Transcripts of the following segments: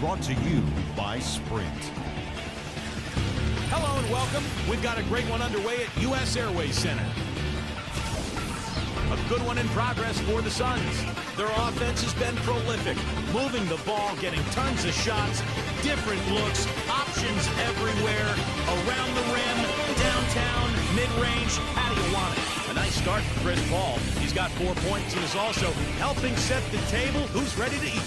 brought to you by Sprint. Hello and welcome. We've got a great one underway at U.S. Airways Center. A good one in progress for the Suns. Their offense has been prolific, moving the ball, getting tons of shots, different looks, options everywhere, around the rim, downtown, mid-range. How do you want it? A nice start for Chris Paul. He's got 4 points and is also helping set the table. Who's ready to eat?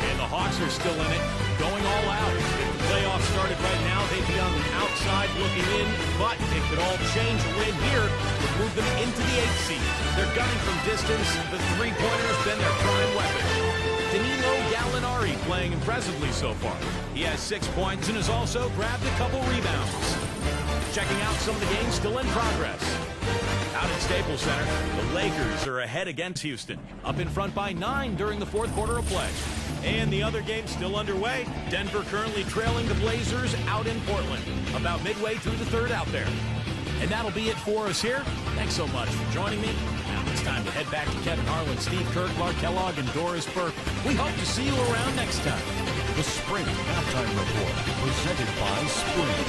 And the Hawks are still in it, going all out. If the playoffs started right now, they'd be on the outside looking in, but it could all change. A win here would move them into the 8th seed. They're gunning from distance. The three-pointer's been their prime weapon. Danilo Gallinari playing impressively so far. He has 6 points and has also grabbed a couple rebounds. Checking out some of the games still in progress. Out at Staples Center, the Lakers are ahead against Houston, up in front by 9 during the fourth quarter of play. And the other game still underway. Denver currently trailing the Blazers out in Portland, about midway through the third out there. And that'll be it for us here. Thanks so much for joining me. Now it's time to head back to Kevin Harlan, Steve Kirk, Clark Kellogg, and Doris Burke. We hope to see you around next time. The Sprint Halftime Report, presented by Sprint.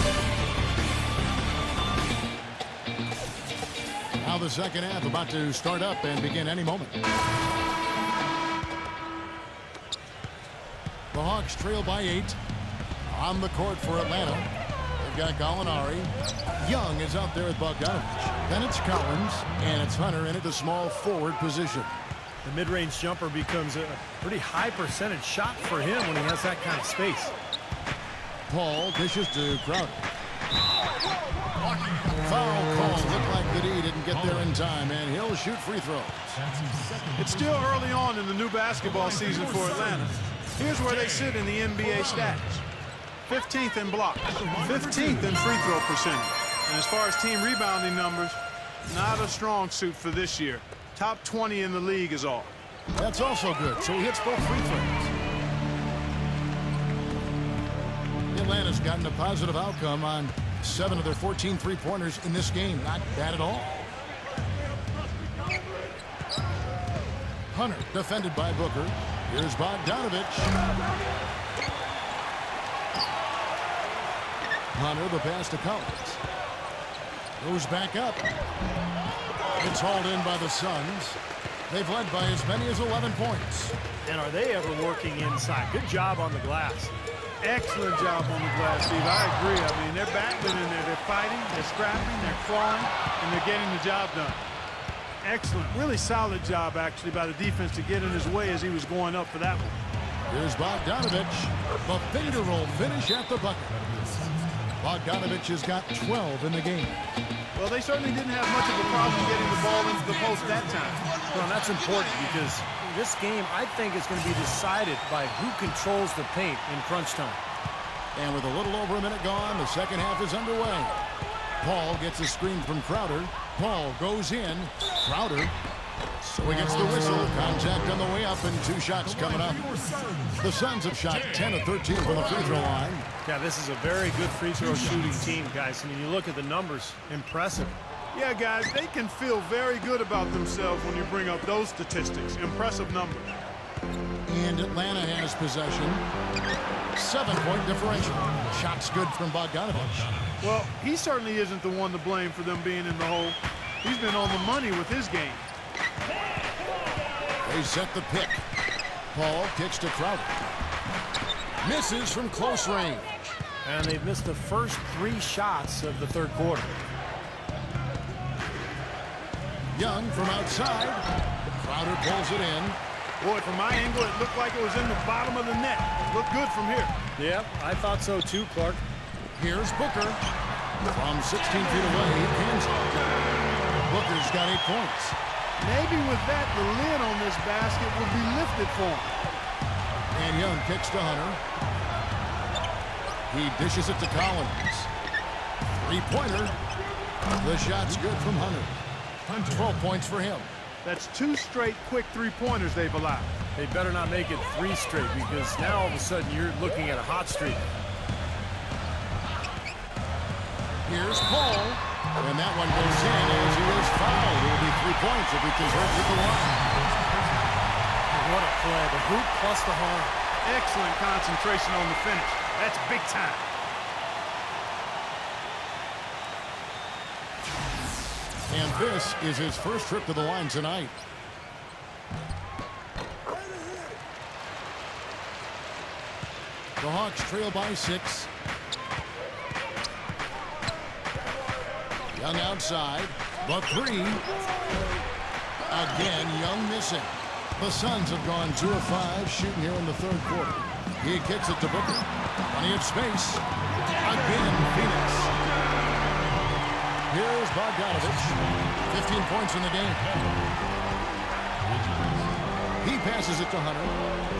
Now the second half about to start up and begin any moment. The Hawks trail by 8. On the court for Atlanta, they've got Gallinari. Young is out there with Bogdanovich. Then it's Collins, and it's Hunter in at the small forward position. The mid-range jumper becomes a pretty high percentage shot for him when he has that kind of space. Paul dishes to Crowder. Foul call. Looked like that he didn't get there in time, and he'll shoot free throws. It's still early on in the new basketball season for Atlanta. Here's where they sit in the NBA stats. 15th in blocks, 15th in free throw percentage. And as far as team rebounding numbers, not a strong suit for this year. Top 20 in the league is all. That's also good, so he hits both free throws. Atlanta's gotten a positive outcome on 7 of their 14 three-pointers in this game. Not bad at all. Hunter defended by Booker. Here's Bogdanovich. Hunter, the pass to Collins. Goes back up. It's hauled in by the Suns. They've led by as many as 11 points. And are they ever working inside? Good job on the glass. Excellent job on the glass, Steve. I agree. I mean, they're battling in there. They're fighting, they're scrapping, they're clawing, and they're getting the job done. Excellent. Really solid job, actually, by the defense to get in his way as he was going up for that one. Here's Bogdanovich. The finger roll finish at the bucket. Bogdanovich has got 12 in the game. Well, they certainly didn't have much of a problem getting the ball into the post that time. Well, and that's important because this game, I think, is going to be decided by who controls the paint in crunch time. And with a little over a minute gone, the second half is underway. Paul gets a screen from Crowder. Paul goes in. Crowder. So he gets the whistle. Contact on the way up, and 2 shots coming up. The Suns have shot 10 of 13 from the free throw line. Yeah, this is a very good free throw shooting team, guys. I mean, you look at the numbers, impressive. Yeah, guys, they can feel very good about themselves when you bring up those statistics. Impressive numbers. And Atlanta has possession. 7-point differential. Shots good from Bogdanovich. Well, he certainly isn't the one to blame for them being in the hole. He's been on the money with his game. They set the pick. Paul kicks to Crowder. Misses from close range. And they've missed the first 3 shots of the third quarter. Young from outside. Crowder pulls it in. Boy, from my angle, it looked like it was in the bottom of the net. Looked good from here. Yep, I thought so too, Clark. Here's Booker. From 16 feet away, he pins it. Booker's got 8 points. Maybe with that, the lid on this basket will be lifted for him. And Young kicks to Hunter. He dishes it to Collins. 3-pointer. The shot's good from Hunter. 12 points for him. That's 2 straight quick 3-pointers they've allowed. They better not make it 3 straight, because now all of a sudden you're looking at a hot streak. Here's Paul. And that one goes in as he is fouled. It will be 3 points if he converts at the line. What a play. The hoop plus the home. Excellent concentration on the finish. That's big time. And this is his first trip to the line tonight. The Hawks trail by 6. Young outside. The 3. Again, Young missing. The Suns have gone 2 of 5 shooting here in the third quarter. He kicks it to Booker. Plenty of space. Again, Phoenix. Here's Bogdanovich. 15 points in the game. He passes it to Hunter.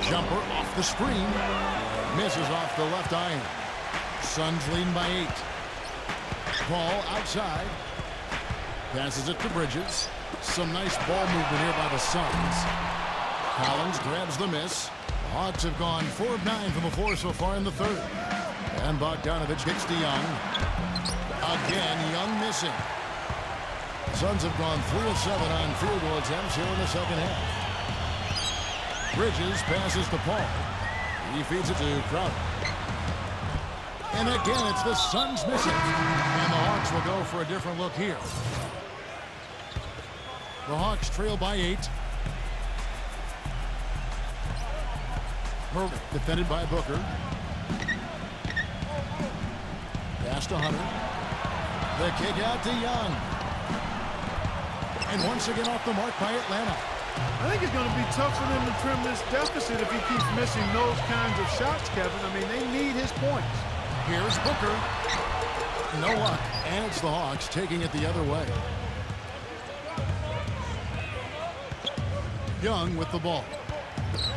Jumper off the screen. Misses off the left iron. Suns leading by 8. Ball outside. Passes it to Bridges. Some nice ball movement here by the Suns. Collins grabs the miss. The Hawks have gone 4 of 9 from the floor so far in the third. And Bogdanovich kicks to Young. Again, Young missing. Suns have gone 3 of 7 on field goal attempts here in the second half. Bridges passes to Paul. He feeds it to Crowder. And again, it's the Suns missing. And the Hawks will go for a different look here. The Hawks trail by 8. Hurd defended by Booker. Pass to Hunter. The kick out to Young. And once again off the mark by Atlanta. I think it's going to be tough for them to trim this deficit if he keeps missing those kinds of shots, Kevin. I mean, they need his points. Here's Booker. No luck. And it's the Hawks taking it the other way. Young with the ball.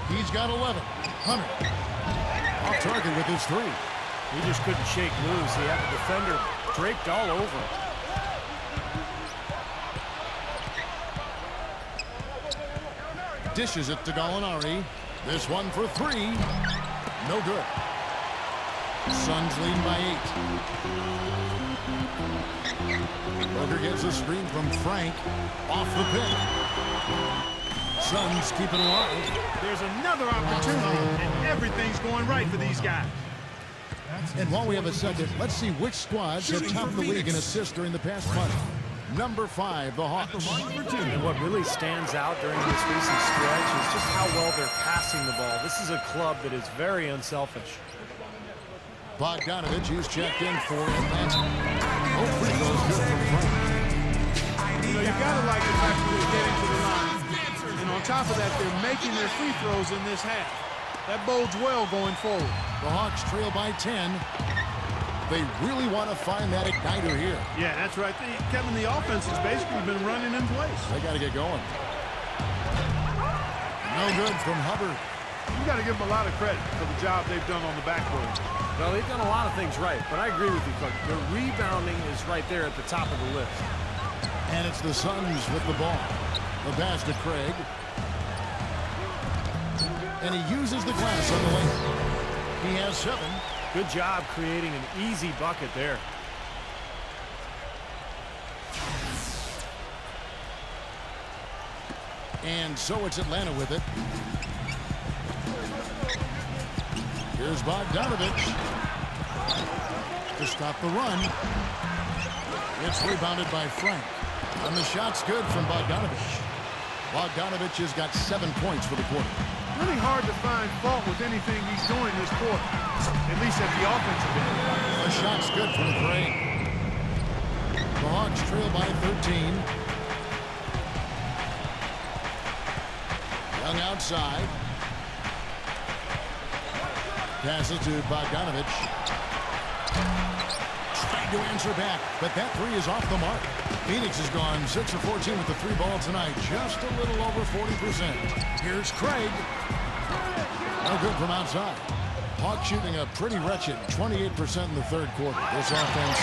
He's got 11. Hunter. Off target with his 3. He just couldn't shake loose. He had the defender draped all over him. Dishes it to Gallinari. This one for 3. No good. Suns leading by 8. Booker gets a screen from Frank. Off the pick. Suns keep it alive. There's another opportunity, and everything's going right for these guys. And while we have a second, let's see which squads have topped the league in assists during the past month. Number 5, the Hawks. And what really stands out during this recent stretch is just how well they're passing the ball. This is a club that is very unselfish. Bogdanovich is checked in for Atlanta. Oh, free throws good from Frank. You know, you gotta like the fact that they're getting to the line. And on top of that, they're making their free throws in this half. That bodes well going forward. The Hawks trail by 10. They really want to find that igniter here. Yeah, that's right. Kevin, the offense has basically been running in place. They got to get going. No good from Hubbard. You got to give them a lot of credit for the job they've done on the backboard. Well, they've done a lot of things right, but I agree with you, Coach. The rebounding is right there at the top of the list. And it's the Suns with the ball. The pass to Craig. And he uses the glass on the lane. He has 7. Good job creating an easy bucket there. And so it's Atlanta with it. Here's Bogdanovich to stop the run. It's rebounded by Frank. And the shot's good from Bogdanovich. Bogdanovich has got 7 points for the quarter. Really hard to find fault with anything he's doing this quarter, at least at the offensive end. The shot's good from Craig. The Hawks trail by 13. Young outside. Passes to Bogdanovich. Trying to answer back, but that 3 is off the mark. Phoenix has gone 6 of 14 with the 3 ball tonight, just a little over 40%. Here's Craig. No good from outside. Hawks shooting a pretty wretched 28% in the third quarter. This offense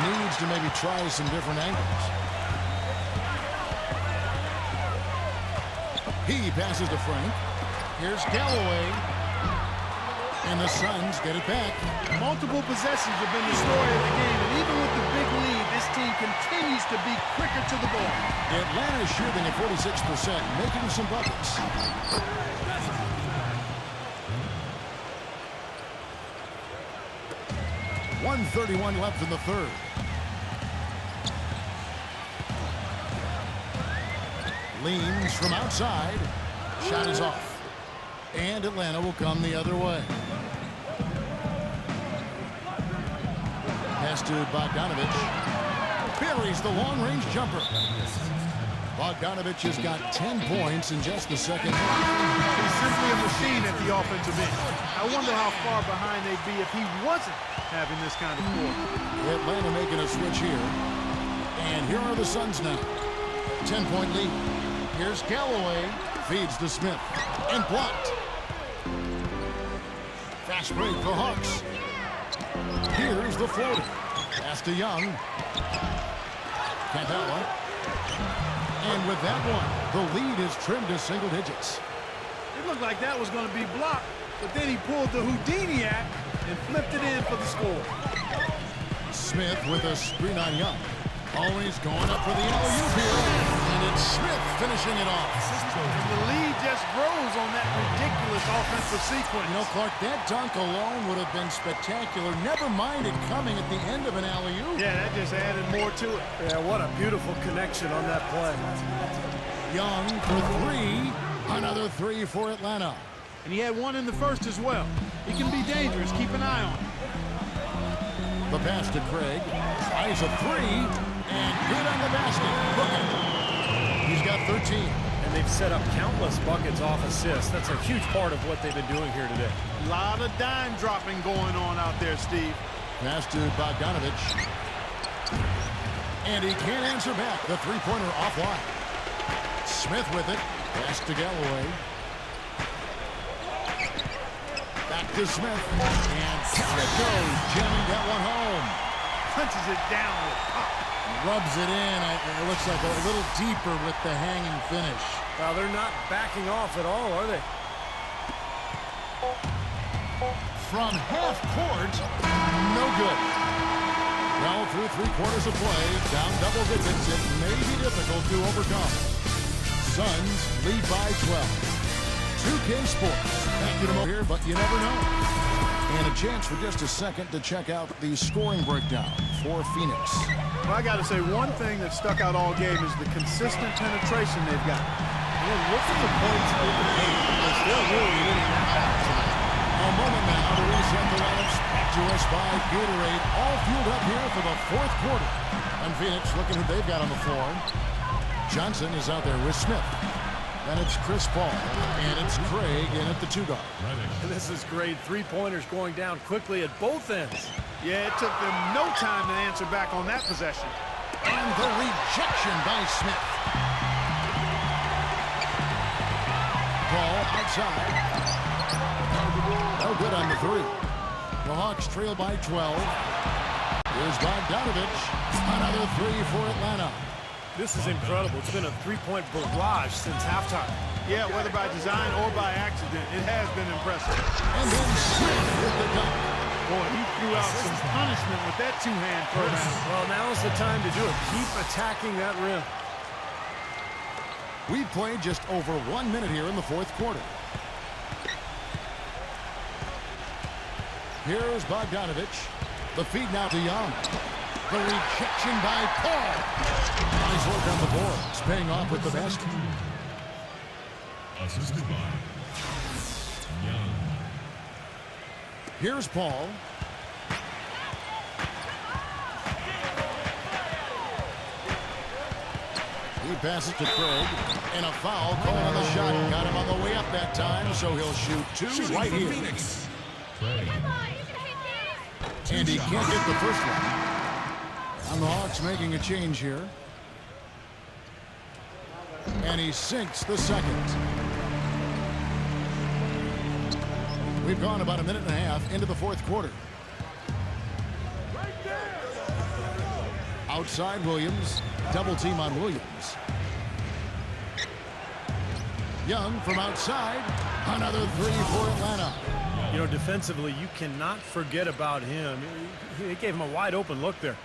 needs to maybe try some different angles. He passes to Frank. Here's Galloway. And the Suns get it back. Multiple possessions have been the story of the game, and even with the big lead, this team continues to be quicker to the ball. Atlanta is shooting at 46%, making some buckets. 1:31 left in the third. Leans from outside. Shot is off. And Atlanta will come the other way. Pass to Bogdanovich. Buries the long-range jumper. Bogdanovich has got 10 points in just the second half. He's simply a machine at the offensive end. I wonder how far behind they'd be if he wasn't having this kind of quarter. Atlanta making a switch here. And here are the Suns now. 10-point lead. Here's Galloway. Feeds to Smith. And blocked. Fast break for Hawks. Here's the floater. Pass to Young. Capella. And with that one, the lead is trimmed to single digits. It looked like that was going to be blocked, but then he pulled the Houdini act and flipped it in for the score. Smith with a screen on Young. Always going up for the alley-oop here. And it's Smith finishing it off. And the lead just grows on that ridiculous offensive sequence. You know, Clark, that dunk alone would have been spectacular. Never mind it coming at the end of an alley-oop. Yeah, that just added more to it. Yeah, what a beautiful connection on that play. Young for three. Another three for Atlanta. And he had one in the first as well. He can be dangerous. Keep an eye on him. The pass to Craig. Tries a three. And good on the basket. Booker. He's got 13. And they've set up countless buckets off assists. That's a huge part of what they've been doing here today. A lot of dime dropping going on out there, Steve. Pass to Bogdanovich. And he can't answer back. The three-pointer offline. Smith with it. Pass to Galloway. Back to Smith. And down it goes. Jamming that one home. Punches it down with pop. Rubs it in. It looks like a little deeper with the hanging finish. Well, they're not backing off at all, are they? From half court, no good. Well, through 3 quarters of play, down double digits, it may be difficult to overcome. Suns lead by 12. 2K Sports. Back to them here, but you never know. And a chance for just a second to check out the scoring breakdown for Phoenix. Well, I got to say, one thing that stuck out all game is the consistent penetration they've got. And look at the points in the game because they're really winning that battle tonight. A moment now to reset the lineups. Back to us by Gatorade. All fueled up here for the 4th quarter. And Phoenix looking who they've got on the floor. Johnson is out there with Smith. And it's Chris Paul. And it's Craig in at the 2 guard. And this is great. 3-pointers going down quickly at both ends. Yeah, it took them no time to answer back on that possession. And the rejection by Smith. Paul outside. No good on the 3. The Hawks trail by 12. Here's Bogdanovich. Another 3 for Atlanta. This is incredible. It's been a 3-point barrage since halftime. Yeah, whether by design or by accident, it has been impressive. And then Smith with the dunk. Boy, he threw out some punishment with that 2-hand throwdown. Well, now's the time to do it. Keep attacking that rim. We've played just over 1 minute here in the 4th quarter. Here's Bogdanovich. The feed now to Young. The rejection by Paul. Nice work on the boards, paying off with the basket. Assisted by Young. Here's Paul. He passes to Craig. And a foul called on the shot. Got him on the way up that time, so he'll shoot 2 right here. Phoenix. And he can't get the first one. And the Hawks making a change here. And he sinks the second. We've gone about a minute and a half into the 4th quarter. Outside Williams. Double team on Williams. Young from outside. Another 3 for Atlanta. You know, defensively, you cannot forget about him. He gave him a wide open look there.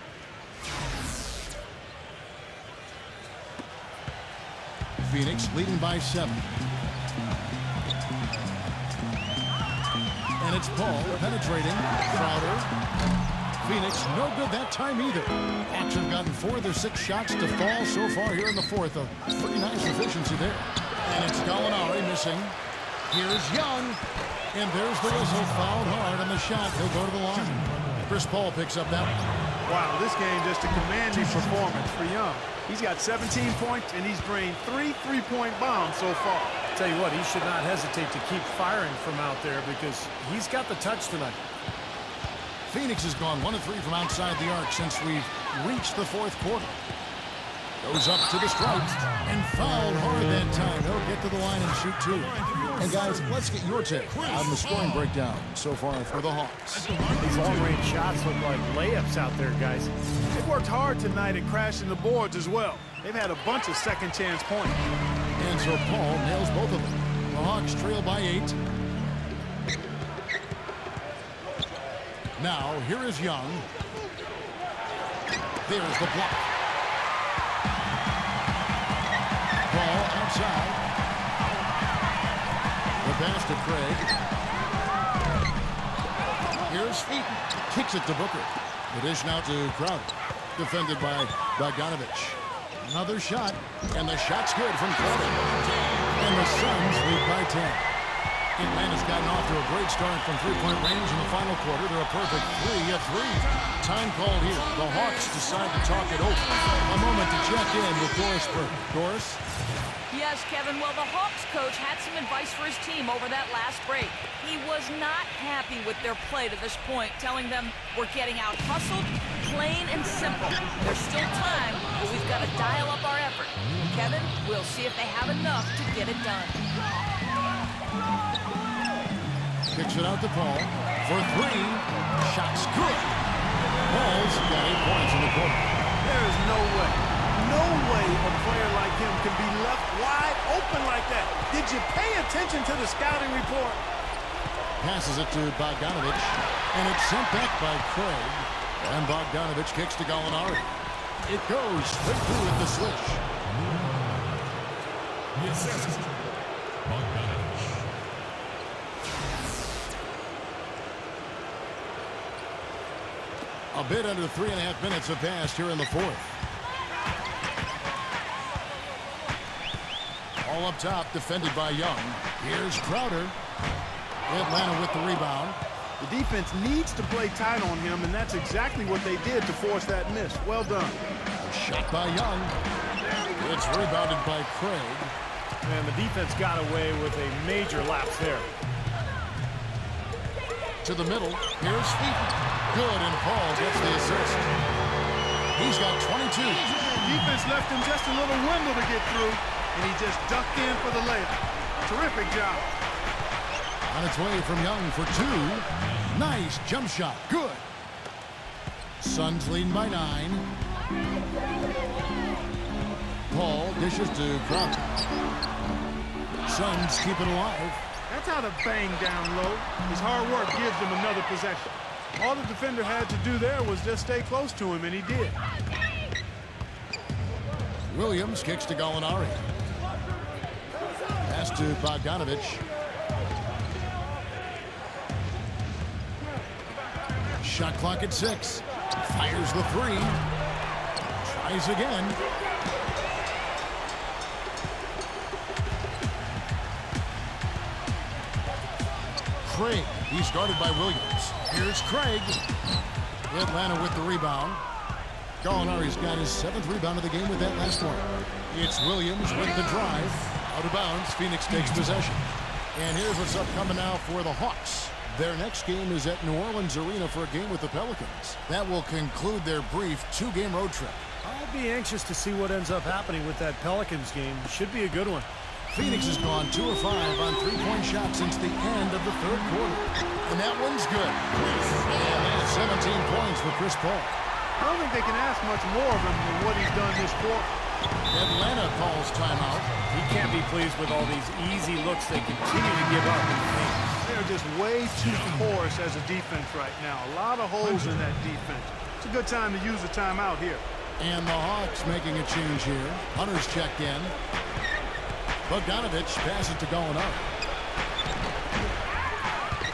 Phoenix leading by 7. And it's Paul penetrating. Crowder. Phoenix, no good that time either. Hawks have gotten 4 of their 6 shots to fall so far here in the fourth. A pretty nice efficiency there. And it's Gallinari missing. Here's Young. And there's the whistle. Fouled hard on the shot. He'll go to the line. Chris Paul picks up that one. Wow, this game just a commanding performance for Young. He's got 17 points, and he's drained 3 3-point bombs so far. Tell you what, he should not hesitate to keep firing from out there because he's got the touch tonight. Phoenix has gone 1 of 3 from outside the arc since we've reached the fourth quarter. Goes up to the stripes and fouled hard that time. He'll get to the line and shoot 2. And guys, let's get your take on the scoring breakdown so far for the Hawks. These long-range shots look like layups out there, guys. They've worked hard tonight at crashing the boards as well. They've had a bunch of second-chance points. And so Paul nails both of them. The Hawks trail by 8. Now, here is Young. There's the block. Ball outside. The pass to Craig. Here's Eaton. Kicks it to Booker. The dish now to Crowder. Defended by Bogdanovich. Another shot. And the shot's good from Crowder. And the Suns lead by 10. Atlanta's gotten off to a great start from three-point range in the final quarter. They're a perfect 3 of 3. Time called here. The Hawks decide to talk it over. A moment to check in with Doris Burke. Doris? Yes, Kevin. Well, the Hawks coach had some advice for his team over that last break. He was not happy with their play to this point, telling them we're getting out hustled, plain and simple. There's still time, but we've got to dial up our effort. Kevin, we'll see if they have enough to get it done. Kicks it out to Paul for 3. Shot's good. Paul's got 8 points in the quarter. There is no way a player like him can be left wide open like that. Did you pay attention to the scouting report? Passes it to Bogdanovich, and it's sent back by Craig. And Bogdanovich kicks to Gallinari. It goes straight through with the switch. The assist. Bogdanovich. A bit under 3.5 minutes have passed here in the fourth. All up top, defended by Young. Here's Crowder. Atlanta with the rebound. The defense needs to play tight on him, and that's exactly what they did to force that miss. Well done. Shot by Young. It's rebounded by Craig. And the defense got away with a major lapse there. To the middle. Here's Eaton. Good, and Paul gets the assist. He's got 22. Defense left him just a little window to get through, and he just ducked in for the layup. Terrific job. On its way from Young for 2. Nice jump shot. Good. Suns leading by 9. Paul dishes to Crowder. Suns keep it alive. That's how to bang down low. His hard work gives him another possession. All the defender had to do there was just stay close to him, and he did. Williams kicks to Gallinari. Pass to Bogdanovich. Shot clock at 6. Fires the 3. Tries again. Craig. He's guarded by Williams. Here's Craig. Atlanta with the rebound. Gallinari's got his 7th rebound of the game with that last one. It's Williams with the drive. Out of bounds. Phoenix takes possession. And here's what's upcoming now for the Hawks. Their next game is at New Orleans Arena for a game with the Pelicans. That will conclude their brief 2-game road trip. I'll be anxious to see what ends up happening with that Pelicans game. Should be a good one. Phoenix has gone 2 of 5 on 3-point shots since the end of the third quarter. And that one's good. And that's 17 points for Chris Paul. I don't think they can ask much more of him than what he's done this quarter. Atlanta calls timeout. He can't be pleased with all these easy looks they continue to give up in the paint. They're just way too porous as a defense right now. A lot of holes in that defense. It's a good time to use a timeout here. And the Hawks making a change here. Hunter's checked in. Bogdanovich passes to Gallinari.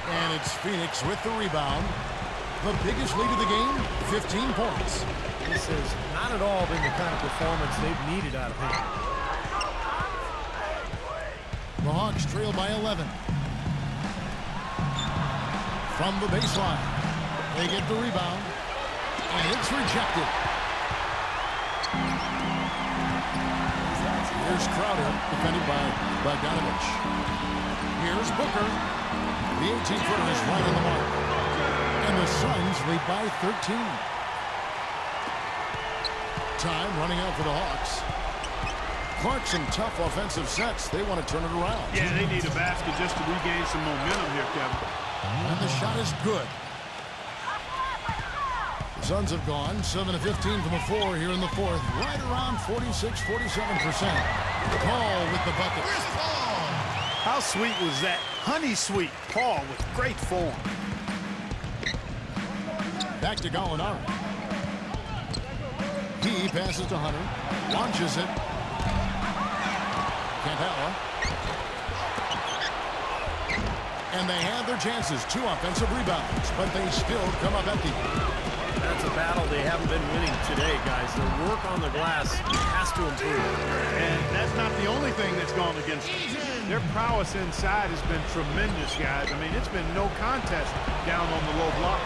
And it's Phoenix with the rebound. The biggest lead of the game, 15 points. This has not at all been the kind of performance they've needed out of him. The Hawks trail by 11. From the baseline, they get the rebound, and it's rejected. Here's Crowder, defended by Bogdanovich. Here's Booker. The 18-footer is right on the mark. And the Suns lead by 13. Time running out for the Hawks. Clark, some tough offensive sets. They want to turn it around. Yeah, they need a basket just to regain some momentum here, Kevin. And the shot is good. The Suns have gone 7 of 15 from the floor here in the fourth. Right around 46, 47%. Paul with the bucket. How sweet was that? Honey sweet. Paul with great form. Back to Gallinari. He passes to Hunter. Launches it. Cantala. And they had their chances. 2 offensive rebounds, but they still come up empty. That's a battle they haven't been winning today, guys. Their work on the glass has to improve. And that's not the only thing that's gone against them. Their prowess inside has been tremendous, guys. I mean, it's been no contest down on the low block.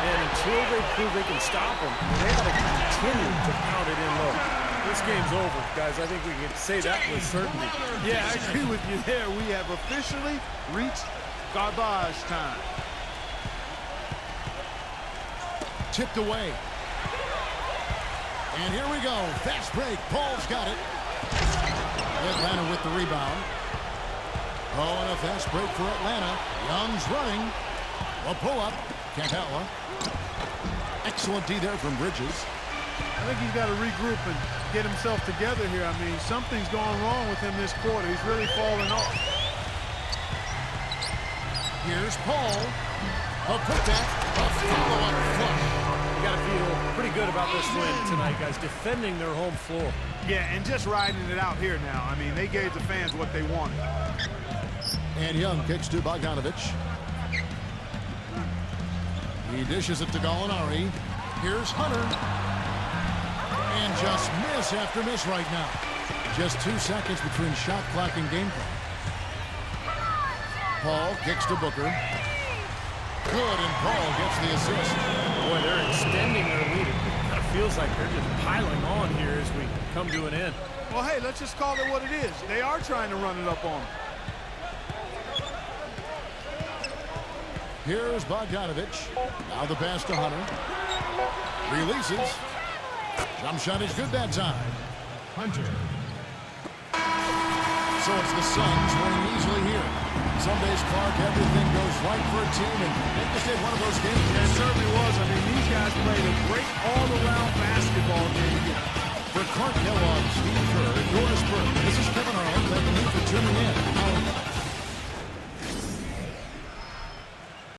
And until they prove they can stop them, they got to continue to pound it in low. This game's over, guys. I think we can say that with certainty. Yeah, I agree with you there. We have officially reached garbage time. Tipped away. And here we go. Fast break. Paul's got it. Atlanta with the rebound. Oh, and a fast break for Atlanta. Young's running. A pull-up. Cantala. Excellent D there from Bridges. I think he's got to regroup and get himself together here. I mean, something's going wrong with him this quarter. He's really falling off. Here's Paul. A putback. A follow-up flush. You got to feel pretty good about this win tonight, guys. Defending their home floor. Yeah, and just riding it out here now. I mean, they gave the fans what they wanted. And Young kicks to Bogdanovich. He dishes it to Gallinari. Here's Hunter. And just miss after miss right now. Just 2 seconds between shot clock and game clock. Paul kicks to Booker. Good, and Paul gets the assist. Boy, they're extending their lead. It kind of feels like they're just piling on here as we come to an end. Well, hey, let's just call it what it is. They are trying to run it up on them. Here's Bogdanovich. Now the pass to Hunter. Releases. Jump shot is good that time. Hunter. So it's the Suns winning easily here. Some days, Clark, everything goes right for a team, and they just did one of those games. It certainly was. I mean, these guys played a great all-around basketball game. For Clark Kellogg, Steve Kerr, Doris Burke, this is Kevin Harlan. Thank you for tuning in.